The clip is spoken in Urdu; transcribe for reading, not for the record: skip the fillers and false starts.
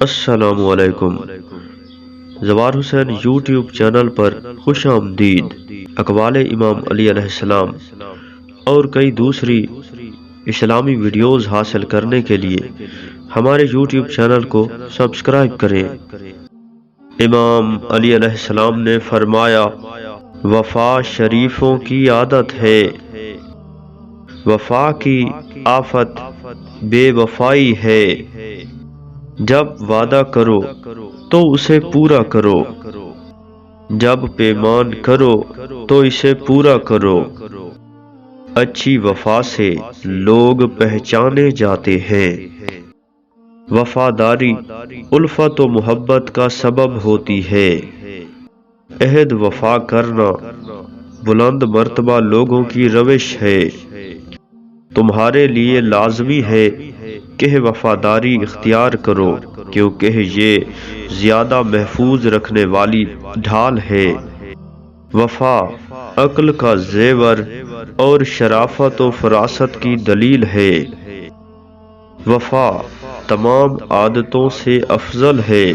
السلام علیکم۔ زوار حسین یوٹیوب چینل پر خوش آمدید۔ اقوال امام علی علیہ السلام اور کئی دوسری اسلامی ویڈیوز حاصل کرنے کے لیے ہمارے یوٹیوب چینل کو سبسکرائب کریں۔ امام علی علیہ السلام نے فرمایا، وفا شریفوں کی عادت ہے۔ وفا کی آفت بے وفائی ہے۔ جب وعدہ کرو تو اسے پورا کرو، جب پیمان کرو تو اسے پورا کرو۔ اچھی وفا سے لوگ پہچانے جاتے ہیں۔ وفاداری الفت و محبت کا سبب ہوتی ہے۔ عہد وفا کرنا بلند مرتبہ لوگوں کی روش ہے۔ تمہارے لیے لازمی ہے کہ وفاداری اختیار کرو، کیونکہ یہ زیادہ محفوظ رکھنے والی ڈھال ہے۔ وفا عقل کا زیور اور شرافت و فراست کی دلیل ہے۔ وفا تمام عادتوں سے افضل ہے۔